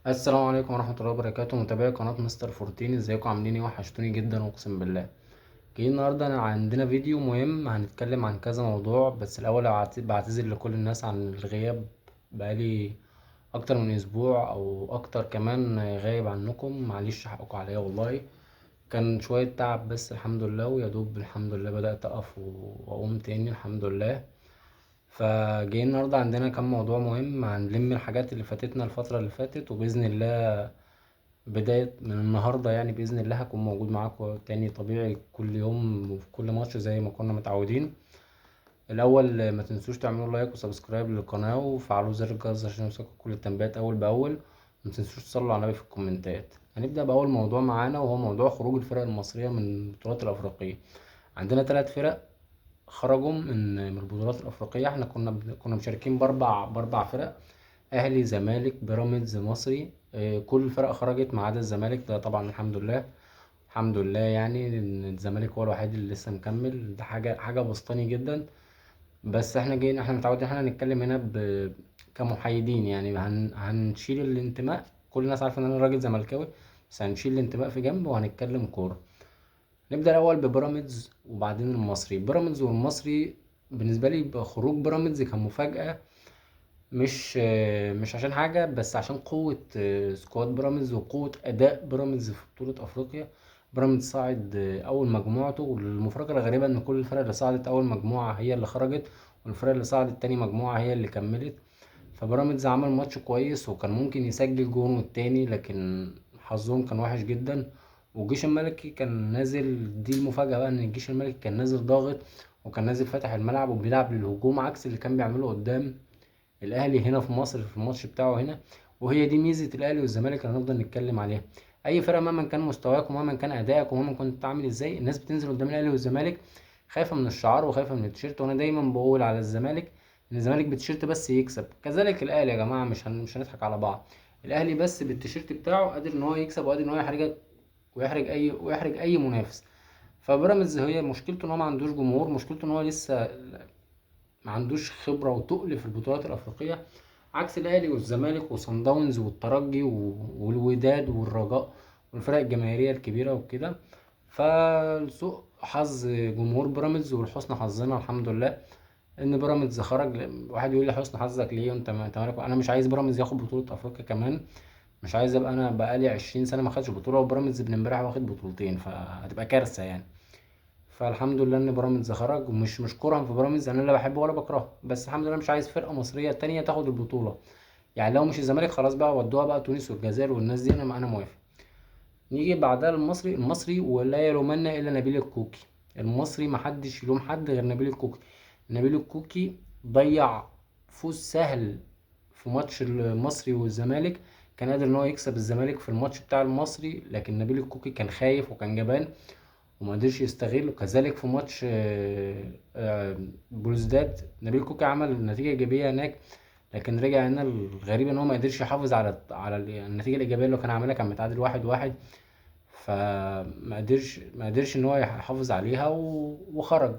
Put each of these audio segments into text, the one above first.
السلام عليكم ورحمة الله وبركاته، متابعي قناة مستر فورتين. ازيكم عاملين ايه؟ وحشتوني جدا اقسم بالله. جاي النهاردة عندنا فيديو مهم، هنتكلم عن كذا موضوع. بس الاول بعتذر لكل الناس عن الغياب. بقالي اكتر من اسبوع او اكتر كمان غايب عنكم، معلش حقكم عليا والله. كان شوية تعب بس الحمد لله، ويا دوب الحمد لله بدأت اقف واقوم تاني الحمد لله. فجاي النهاردة عندنا كام موضوع مهم، هنلم الحاجات اللي فاتتنا الفترة اللي فاتت، وبإذن الله بداية من النهاردة يعني بإذن الله هكون موجود معاكم تاني طبيعي كل يوم وفي كل ماتش زي ما كنا متعودين. الأول ما تنسوش تعملوا لايك وسبسكرايب للقناة وفعلوا زر الجرس عشان يوصلكوا كل التنبيهات أول بأول. ما تنسوش تصلوا على النبي في الكومنتات. هنبدأ بأول موضوع معانا، وهو موضوع خروج الفرق المصرية من البطولات الأفريقية. عندنا 3 فرق خرجوا من البطولات الأفريقية. احنا كنا مشاركين بأربع فرق: اهلي، زمالك، بيراميدز، مصري. كل الفرق خرجت ما عدا الزمالك، ده طبعا الحمد لله. الحمد لله يعني ان الزمالك هو الوحيد اللي لسه مكمل، ده حاجه بسطاني جدا. بس احنا متعودين احنا نتكلم هنا كمحايدين، يعني هنشيل الانتماء. كل الناس عارفه ان انا راجل زملكاوي، بس هنشيل الانتماء في جنب وهنتكلم كوره. نبدا الاول ببيراميدز وبعدين المصري. بيراميدز والمصري بالنسبه لي خروج بيراميدز كان مفاجاه. مش عشان حاجة، بس عشان قوة سكواد بيراميدز وقوة أداء بيراميدز في بطولة أفريقيا. بيراميدز صعد أول مجموعته، والمفارقة الغريبة إن كل الفرق اللي صعدت أول مجموعة هي اللي خرجت، والفرق اللي صعدت تاني مجموعة هي اللي كملت. فبيراميدز عمل ماتش كويس وكان ممكن يسجل جون والتاني، لكن حظهم كان وحش جدا. والجيش الملكي كان نازل، دي المفاجأة بقى، إن الجيش الملكي كان نازل ضاغط، وكان نازل فاتح الملعب وبيلعب للهجوم عكس اللي كان بيعمله قدام الاهلي هنا في مصر في الماتش بتاعه هنا. وهي دي ميزه الاهلي والزمالك اللي هنفضل نتكلم عليها. اي فرقه مهما كان مستواك ومهما كان ادائك ومهما كنت عامل ازاي، الناس بتنزل قدام الاهلي والزمالك خايفه من الشعار وخايفه من التيشيرت. وانا دايما بقول على الزمالك ان الزمالك بالتيشيرت بس يكسب، كذلك الاهلي يا جماعه. مش هنضحك على بعض. الاهلي بس بالتيشيرت بتاعه قادر ان هو يكسب، وقادر ان هو يحرجك ويحرج اي منافس. فبيراميدز هي مشكلته ان هو ما عندوش جمهور، مشكلته ان هو لسه ما عندوش خبرة وتقل في البطولات الأفريقية، عكس الأهلي والزمالك وصن داونز والترجي والوداد والرجاء والفرق الجماهيرية الكبيرة وكده. فلسوء حظ جمهور بيراميدز ولحسن حظنا الحمد لله ان بيراميدز خرج. واحد يقول لي حسن حظك ليه وانت مالك؟ انا مش عايز بيراميدز ياخد بطولة افريقيا كمان. مش عايز ابقى انا بقالي 20 سنة ما خدش بطولة وبيراميدز من امبارح واخد بطولتين، فهتبقى كارثة يعني. فالحمد لله ان بيراميدز خرج، ومش مش كرها في بيراميدز، انا لا بحبه ولا بكرهه، بس الحمد لله مش عايز فرقه مصريه تانية تاخد البطوله. يعني لو مش الزمالك خلاص بقى ودوها بقى تونس والجزائر والناس دي، انا موافق. نيجي بعدها المصري ولا يلومن الا نبيل الكوكي. المصري محدش يلوم حد غير نبيل الكوكي. نبيل الكوكي ضيع فوز سهل في ماتش المصري والزمالك. كان قادر ان هو يكسب الزمالك في الماتش بتاع المصري، لكن نبيل الكوكي كان خايف وكان جبان وما قدرش يستغل. وكذلك في ماتش بلوزداد، نبيل كوكا عمل نتيجة إيجابية هناك، لكن رجع هنا. الغريب إن هو ما قدرش يحافظ على النتيجة الإيجابية اللي هو كان عاملها، كان متعادل 1-1. فما قدرش إن هو يحافظ عليها وخرج.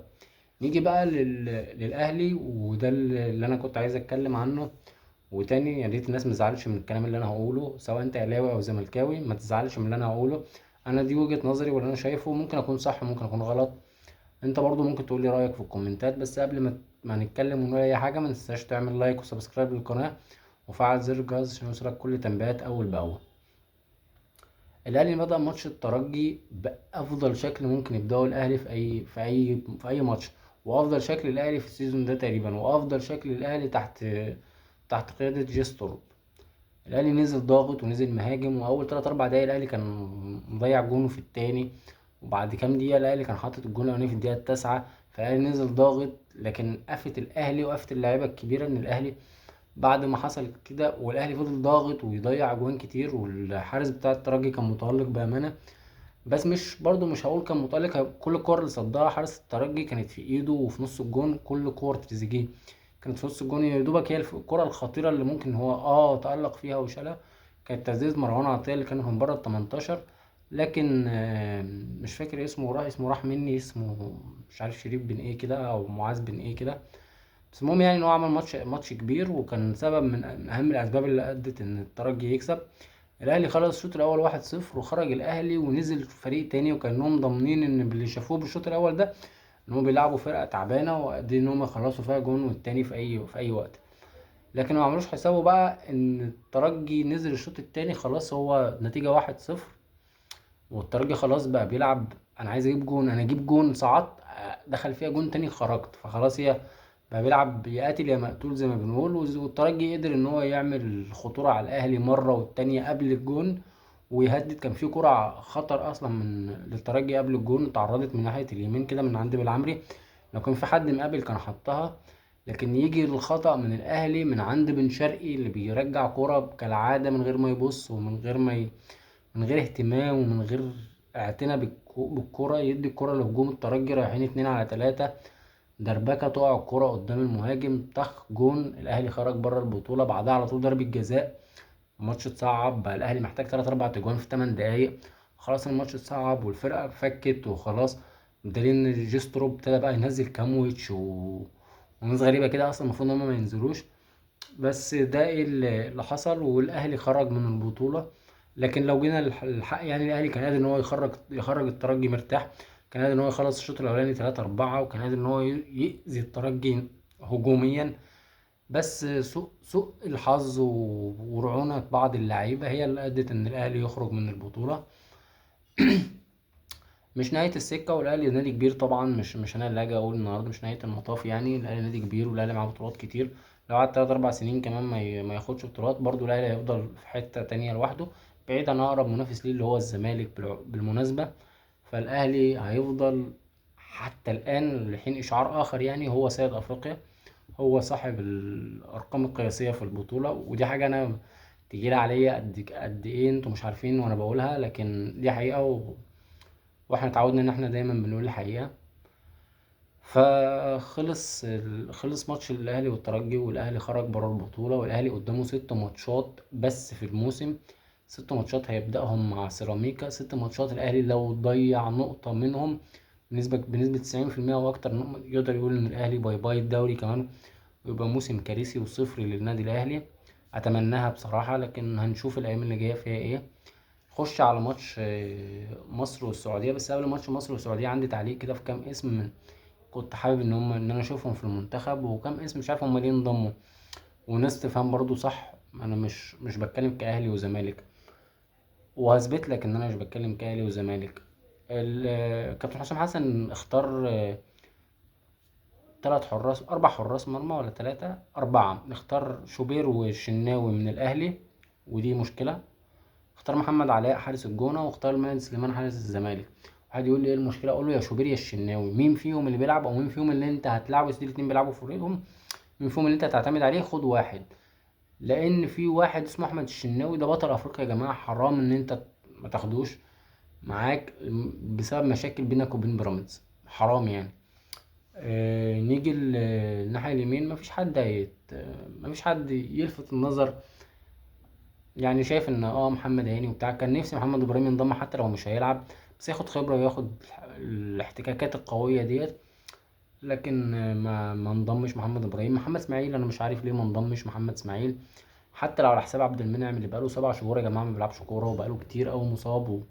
نيجي بقى للأهلي، وده اللي أنا كنت عايز أتكلم عنه. وتاني يا ريت الناس متزعلش من الكلام اللي انا هقوله، سواء انت اهلاوي او زملكاوي ما تزعلش من اللي انا هقوله. انا دي وجهة نظري واللي انا شايفه، ممكن اكون صح ممكن اكون غلط. انت برضو ممكن تقول لي رايك في الكومنتات. بس قبل ما نتكلم ونقول اي حاجه، ما تنساش تعمل لايك وسبسكرايب للقناه وفعل زر الجرس عشان يوصلك كل تنبيهات اول باول. الاهلي بدأ ماتش الترجي بافضل شكل ممكن يبداه الاهلي في اي ماتش، وافضل شكل الاهلي في السيزون ده تقريبا، وافضل شكل الاهلي تحت قيادة جيستر. الاهلي نزل ضاغط ونزل مهاجم، واول 3 4 دقايق الاهلي كان مضيع جونه في التاني، وبعد كام دقيقه الاهلي كان حاطط الجون الاولاني في الدقيقه التاسعة. فالاهلي نزل ضاغط، لكن قفة الاهلي وقفة اللعيبه الكبيره ان الاهلي بعد ما حصل كده والاهلي فضل ضاغط ويضيع اجوان كتير، والحارس بتاع الترجي كان متالق بامانه. بس مش هقول كان متالق، كل الكور اللي صدها حارس الترجي كانت في ايده وفي نص الجون. كل كور تريزيجيه كانت في نص الجون، يا دوبك هي الكره الخطيره اللي ممكن هو تألق فيها وشالها كانت تسديدة مروان عطية اللي كانت من بره ال 18. لكن مش فاكر اسمه راح مني، اسمه مش عارف شريف بن ايه كده او معاذ بن ايه كده. بس المهم يعني ان هو عمل ماتش كبير، وكان سبب من اهم الاسباب اللي ادت ان الترجي يكسب. الاهلي خلص الشوط الاول 1-0 وخرج الاهلي ونزل فريق تاني، وكانهم ضامنين ان باللي شافوه بالشوط الاول ده ان هم بيلعبوا فرقه تعبانه وقادرين ان هم يخلصوا فيها جون والتاني في اي وقت. لكن ما عملوش حسابه بقى ان الترجي نزل الشوط التاني خلاص هو نتيجه 1-0، والترجي خلاص بقى بيلعب انا عايز اجيب جون، انا اجيب جون صعدت دخل فيها جون تاني خرجت، فخلاص هي بقى بيلعب يا قاتل يا مقتول زي ما بنقول. والترجي قدر ان هو يعمل خطورة على الاهلي مرة والتانية قبل الجون ويهدد. كان في كرة خطر اصلا للترجي قبل الجون، اتعرضت من ناحية اليمين كده من عند بالعمري، لو كان في حد مقابل كان حطها. لكن يجي الخطأ من الاهلي من عند بن شرقي اللي بيرجع كرة كالعادة من غير ما يبص ومن غير من غير اهتمام ومن غير اعتناء بالكرة، يدي الكرة لهجوم الترجي رايحين 2-3، دربكة تقع الكرة قدام المهاجم طخ جون. الأهلي خرج بره البطولة، بعدها على طول ضربة جزاء. الماتش اتصعب بقى، الأهلي محتاج 3-4 تجوان في 8 دقايق. خلاص الماتش اتصعب والفرقة فكت وخلاص، بدليل إن جيسترو ابتدى بقى ينزل كامويتش وناس غريبة كده أصلا المفروض إن هما ما ينزلوش. بس ده ايه اللي حصل والاهلي خرج من البطوله. لكن لو جينا الحق يعني الاهلي كان قادر ان هو يخرج الترجي مرتاح، كان قادر ان هو يخلص الشوط الاولاني 3-4، وكان قادر ان هو يأذي الترجي هجوميا. بس سوء الحظ ورعونة بعض اللعيبه هي اللي ادت ان الاهلي يخرج من البطوله. مش نهاية السكة، والأهلي نادي كبير طبعا، مش أنا اللي هاجي أقول النهاردة مش نهاية المطاف. يعني الأهلي نادي كبير والأهلي معاه بطولات كتير، لو قعد 3 4 سنين كمان ما ياخدش بطولات برضو الأهلي هيفضل في حتة تانية لوحده بعيد عن أقرب منافس ليه اللي هو الزمالك بالمناسبة. فالأهلي هيفضل حتى الآن لحين إشعار آخر يعني هو سيد أفريقيا، هو صاحب الأرقام القياسية في البطولة. ودي حاجة أنا تقيلة عليا قد إيه انتوا مش عارفين وأنا بقولها، لكن دي حقيقة واحنا اتعودنا ان احنا دايما بنقول الحقيقة. خلص ماتش الاهلي والترجي والاهلي خرج بره البطولة، والاهلي قدامه 6 ماتشات بس في الموسم. 6 ماتشات هيبدأهم مع سيراميكا، 6 ماتشات الاهلي لو ضيع نقطة منهم بنسبة 90% واكتر يقدر يقول ان الاهلي باي باي الدوري كمان، ويبقى موسم كارثي وصفري للنادي الاهلي. اتمناها بصراحة، لكن هنشوف الايام اللي جاية فيها ايه. خش على ماتش مصر والسعودية. بس قبل ماتش مصر والسعودية عندي تعليق كده في كام اسم كنت حابب ان انا اشوفهم في المنتخب، وكام اسم مش عارف هم ليه انضموا، وناس تفهم برضو صح. انا مش بتكلم كاهلي وزمالك، وهثبت لك ان انا مش بتكلم كاهلي وزمالك. كابتن حسام حسن اختار 4 حراس مرمى ولا 4 اختار شوبير والشناوي من الاهلي، ودي مشكلة. اختار محمد علاء حارس الجونة، واختار ماهر سليمان حارس الزمالك. واحد يقول لي ايه المشكلة، اقول له يا شوبير يا الشناوي، مين فيهم اللي بيلعب او مين فيهم اللي انت هتلعبه؟ سيدي الاتنين بيلعبوا في فريقهم، مين فيهم اللي انت هتعتمد عليه؟ خد واحد. لان في واحد اسمه احمد الشناوي ده بطل افريقيا يا جماعة، حرام ان انت ما تاخدوش معاك بسبب مشاكل بينك وبين بيراميدز، حرام يعني. نيجي الناحية اليمين، مفيش حد يلفت النظر. يعني شايف ان محمد هاني وبتاع، كان نفسي محمد ابراهيم ينضم حتى لو مش هيلعب، بس ياخد خبرة وياخد الاحتكاكات القوية ديت. لكن ما انضمش محمد ابراهيم. محمد اسماعيل انا مش عارف ليه ما انضمش محمد اسماعيل، حتى لو على حساب عبد المنعم اللي بقاله 7 شهور يا جماعة ما بيلعبش كورة، وبقاله كتير قوي مصاب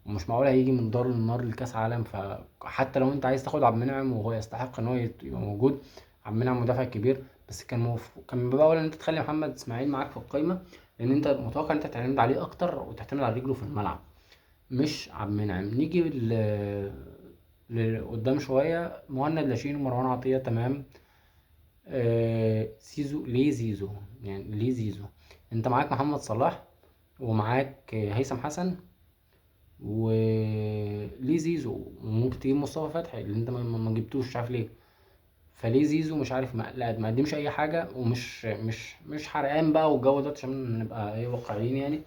ومش معقول هيجي من دار للنار لكاس عالم. فحتى لو انت عايز تاخد عبد المنعم وهو يستحق ان هو يبقى موجود، عبد المنعم مدافع كبير، بس كان من باب اولى ان انت تخلي محمد اسماعيل معاك في القايمه، لان انت متوقع ان انت تعتمد عليه اكتر وتعتمد على رجله في الملعب مش عبد المنعم. نيجي لقدام شويه، مهند لاشين ومروان عطيه تمام. زيزو يعني ليه زيزو؟ انت معاك محمد صلاح ومعاك هيثم حسن وليه زيزو، وممكن تجيب مصطفى فتحي اللي انت ما جبتوش مش عارف ليه. فليه زيزو مش عارف ما قدمش اي حاجه، ومش مش حرقان بقى والجو ده عشان نبقى ايه واقعيين يعني.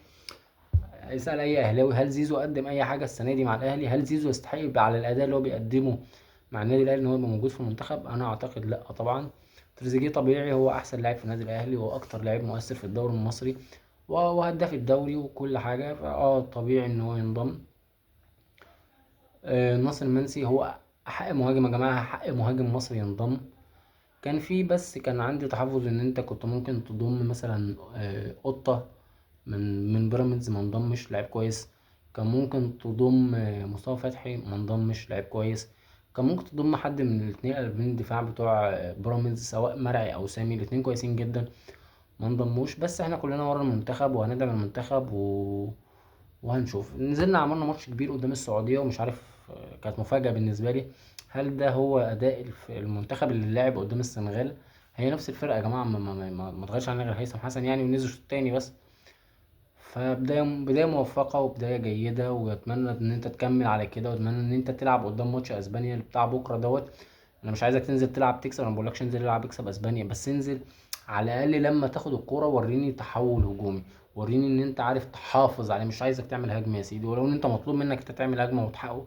اسال اي اهلاوي هل زيزو قدم اي حاجه السنه دي مع الاهلي؟ هل زيزو يستحق يبقى على الاداء اللي هو بيقدمه مع النادي الاهلي ان هو يبقى موجود في المنتخب؟ انا اعتقد لا طبعا. تريزيجيه طبيعي هو احسن لاعب في النادي الاهلي واكتر لاعب مؤثر في الدوري المصري وهداف الدوري وكل حاجه، طبيعي ان هو ينضم. ناصر منسي هو حق مهاجم يا جماعة، حق مهاجم مصري ينضم. كان عندي تحفظ ان انت كنت ممكن تضم مثلا قطة من بيراميدز ما انضمش، لعيب كويس. كان ممكن تضم مصطفى فتحي، ما انضمش، لعيب كويس. كان ممكن تضم حد من الاتنين قلبين الدفاع بتوع بيراميدز، سواء مرعي او سامي، الاتنين كويسين جدا، ما انضموش. بس احنا كلنا ورا المنتخب وهندعم المنتخب وهنشوف. نزلنا عملنا ماتش كبير قدام السعودية، ومش عارف، كانت مفاجأة بالنسبة لي. هل ده هو أداء المنتخب اللي لعب قدام السنغال؟ هي نفس الفرقة يا جماعة، ما اتغيرش عنها غير هيثم حسن يعني، ونزل الشوط التاني بس. فبداية موفقة وبداية جيدة، وأتمنى إن أنت تكمل على كده، وأتمنى إن أنت تلعب قدام ماتش أسبانيا اللي بتاع بكرة دوت. أنا مش عايزك تنزل تلعب تكسب، أنا مبقولكش انزل العب اكسب أسبانيا، بس انزل على الأقل لما تاخد الكورة وريني تحول هجومي، وريني إن أنت عارف تحافظ عليه. مش عايزك تعمل هجمة يا سيدي، ولو إن أنت مطلوب منك أنت تعمل هجمة وتحقق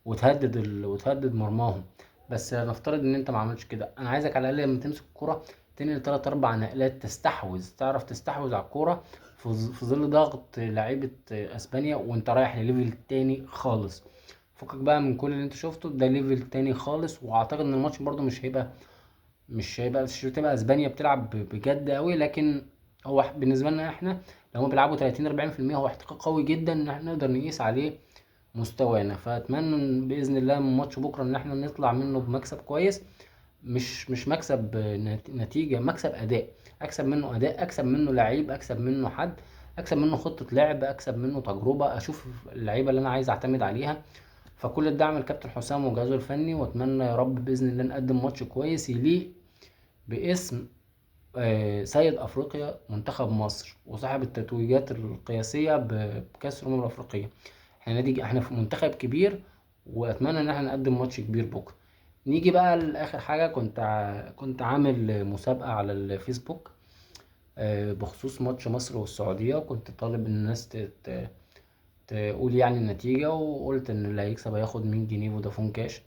وتهدد مرماهم، بس نفترض ان انت ما عملتش كده. انا عايزك على الاقل لما تمسك الكرة تنقل 3 4 نقلات، تعرف تستحوذ على الكرة في ظل ضغط لعيبة اسبانيا، وانت رايح لليفل تاني خالص. فكك بقى من كل اللي انت شفته ده، ليفل تاني خالص. واعتقد ان الماتش برضو مش هتبقى اسبانيا بتلعب بجد قوي، لكن هو بالنسبة لنا احنا لو هم بيلعبوا 30 40% هو احتكاك قوي جدا ان احنا نقدر نقيس عليه مستوانا. فاتمنى باذن الله من ماتش بكره ان احنا نطلع منه بمكسب كويس، مش مكسب نتيجه، مكسب اداء. اكسب منه اداء، اكسب منه لعيب، اكسب منه حد، اكسب منه خطه لعب، اكسب منه تجربه، اشوف اللعيبه اللي انا عايز اعتمد عليها. فكل الدعم للكابتن حسام وجهازه الفني، واتمنى يا رب باذن الله نقدم ماتش كويس يليق باسم سيد افريقيا منتخب مصر، وصاحب التتويجات القياسيه بكاس الامم الافريقيه. احنا في منتخب كبير، واتمنى ان احنا نقدم ماتش كبير بكره. نيجي بقى لاخر حاجه، كنت عامل مسابقه على الفيسبوك بخصوص ماتش مصر والسعوديه، وكنت طالب الناس تقول يعني النتيجه، وقلت ان اللي هيكسب هياخد 100 جنيه فودافون كاش.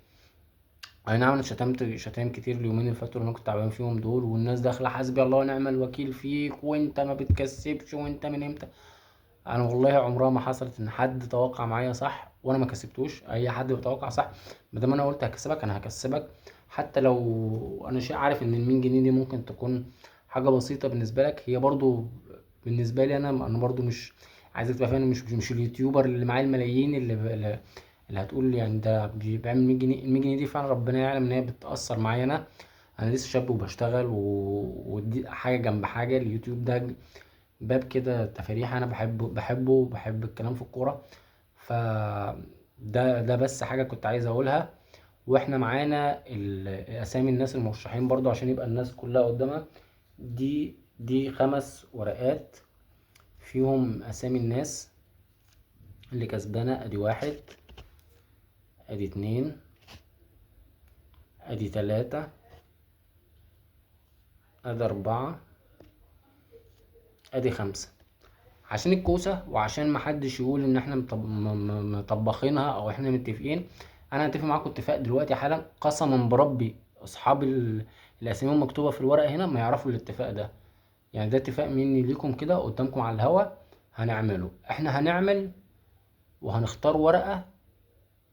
اي نعم، انا شتمت شتايم كتير اليومين اللي فاتوا اللي انا كنت تعبان فيهم دول، والناس داخله حسبي الله ونعم الوكيل فيك، وانت ما بتكسبش، وانت من امتى. انا والله عمرها ما حصلت ان حد توقع معايا صح وانا ما كسبتوش. اي حد بيتوقع صح، ما دام انا قلت هكسبك انا هكسبك. حتى لو انا شيء عارف ان ال100 جنيه دي ممكن تكون حاجه بسيطه بالنسبه لك، هي برضو بالنسبه لي انا برضو مش عايزك تبقى فاهم، مش اليوتيوبر اللي معاه الملايين اللي هتقول يعني ده بيعمل 100 جنيه. ال100 جنيه دي فعلا ربنا يعلم ان هي بتأثر معايا انا لسه شاب وبشتغل ودي حاجه جنب حاجه. اليوتيوب ده باب كده تفاريح، انا بحبه وبحب الكلام في الكوره. ف ده بس حاجه كنت عايز اقولها. واحنا معانا اسامي الناس المرشحين برضو عشان يبقى الناس كلها قدامها. دي 5 ورقات فيهم اسامي الناس اللي كسبانه. ادي 1، ادي 2، ادي 3، ادي 4، ادي 5. عشان الكوسة وعشان محدش يقول ان احنا مطبخينها او احنا متفقين، انا هتفق معاكم اتفاق دلوقتي حالا قسما بربي. اصحاب الاسامي مكتوبة في الورق هنا ما يعرفوا الاتفاق ده. يعني ده اتفاق مني ليكم كده قدامكم على الهوا. احنا هنعمل وهنختار ورقة،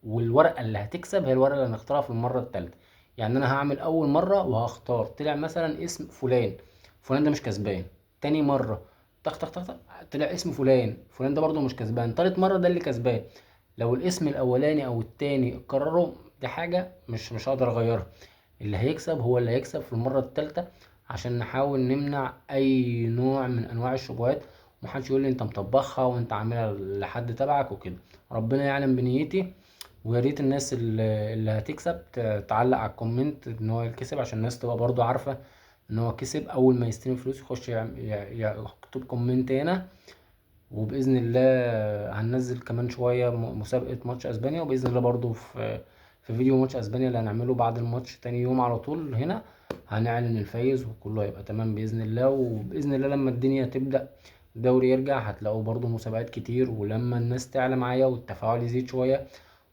والورقة اللي هتكسب هي الورقة اللي هنختارها في المرة التالتة. يعني انا هعمل اول مرة وهختار، طلع مثلا اسم فلان، فلان ده مش كسبان. تاني مرة طخ طخ طخ طخ، طلع اسم فلان، فلان ده برضو مش كسبان. تالت مرة ده اللي كسبان. لو الاسم الاولاني او التاني اتكرروا، دي حاجة مش هقدر اغيرها. اللي هيكسب هو اللي هيكسب في المرة التالتة، عشان نحاول نمنع اي نوع من انواع الشبهات، ومحدش يقول لي انت مطبخها وانت عاملها لحد تبعك وكده. ربنا يعلم بنيتي. ويا ريت الناس اللي هتكسب تعلق على الكومنت ان هو كسب، عشان الناس تبقى برضو عارفة ان هو كسب. اول ما يستلم فلوس يخش يكتب كومنت هنا. وباذن الله هننزل كمان شويه مسابقه ماتش اسبانيا، وباذن الله برضو في فيديو ماتش اسبانيا اللي هنعمله بعد الماتش تاني يوم على طول هنا هنعلن الفايز، وكله هيبقى تمام باذن الله. وباذن الله لما الدنيا تبدا الدوري يرجع هتلاقوا برضو مسابقات كتير، ولما الناس تعلى معايا والتفاعل يزيد شويه،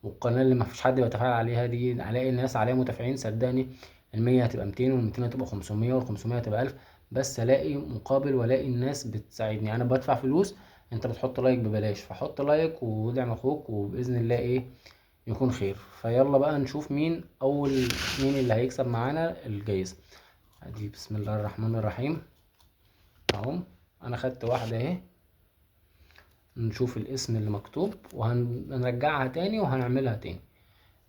والقناه اللي مفيش حد بيتفاعل عليها دي الاقي الناس عليها متابعين، صدقني ال100 هتبقى 200، وال200 هتبقى 500، وال500 هتبقى 1000. بس الاقي مقابل والاقي الناس بتساعدني. انا بدفع فلوس، انت بتحط لايك ببلاش، فحط لايك وادعم اخوك، وباذن الله يكون خير. فيلا بقى نشوف مين اللي هيكسب معانا الجايزه. ادي بسم الله الرحمن الرحيم اهو. انا خدت واحده اهي، نشوف الاسم اللي مكتوب وهنرجعها تاني وهنعملها تاني.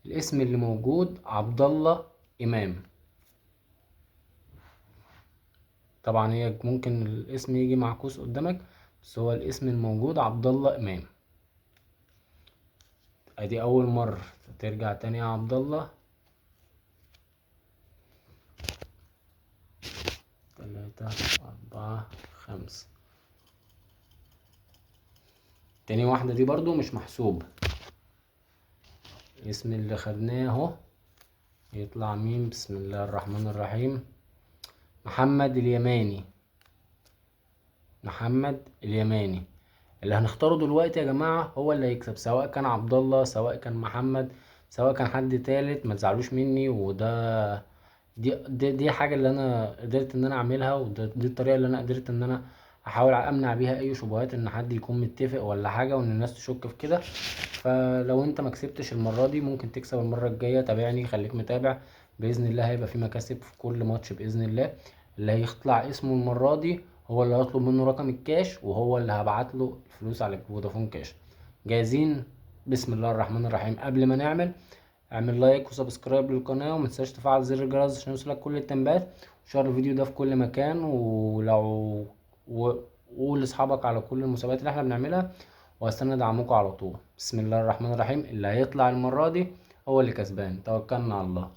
الاسم اللي موجود عبد الله امام. طبعا هي ممكن الاسم يجي معكوس قدامك، بس هو الاسم الموجود عبد الله امام. ادي اول مرة. ترجع تاني يا عبد الله. 3 4 5. تاني واحدة دي برضو مش محسوب. الاسم اللي خدناه اهو يطلع مين؟ بسم الله الرحمن الرحيم. محمد اليماني. محمد اليماني. اللي هنختاره دلوقتي يا جماعة هو اللي هيكسب، سواء كان عبد الله، سواء كان محمد، سواء كان حد تالت، ما تزعلوش مني. وده دي حاجة اللي انا قدرت ان انا اعملها، ودي الطريقة اللي انا قدرت ان انا احاول امنع بيها اي شبهات ان حد يكون متفق ولا حاجة وان الناس تشك في كده. فلو انت ما كسبتش المرة دي ممكن تكسب المرة الجاية. تابعني، خليك متابع. بإذن الله هيبقى في مكاسب في كل ماتش بإذن الله. اللي هيطلع اسمه المرة دي هو اللي هطلب منه رقم الكاش، وهو اللي هبعت له الفلوس على فودافون كاش. جاهزين؟ بسم الله الرحمن الرحيم. قبل ما نعمل، اعمل لايك وسبسكرايب للقناة، ومتنساش تفعل زر الجرس عشان يوصلك كل التنبيهات، وشير الفيديو ده في كل مكان. وقول لاصحابك على كل المسابقات اللي احنا بنعملها، وهستنى دعمكم على طول. بسم الله الرحمن الرحيم. اللي هيطلع المرة دي هو اللي كسبان. توكلنا على الله.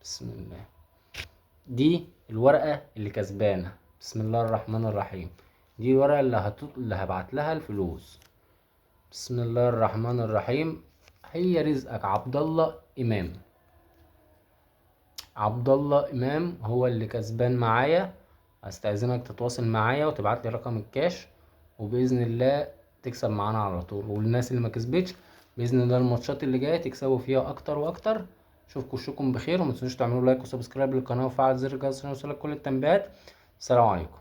بسم الله. دي الورقة اللي كسبانة. بسم الله الرحمن الرحيم. دي الورقة اللي هبعت لها الفلوس. بسم الله الرحمن الرحيم. هي رزقك عبد الله امام. عبد الله امام هو اللي كسبان معايا. استأذنك تتواصل معايا وتبعت لي رقم الكاش، وبإذن الله تكسب معانا على طول. والناس اللي ما كسبتش بإذن الله الماتشات اللي جاية تكسبوا فيها اكتر واكتر. اشوفكم وشكم بخير، وما تنسوش تعملوا لايك وسبسكرايب للقناة وفعل زر الجرس عشان يوصلك كل التنبيهات. السلام عليكم.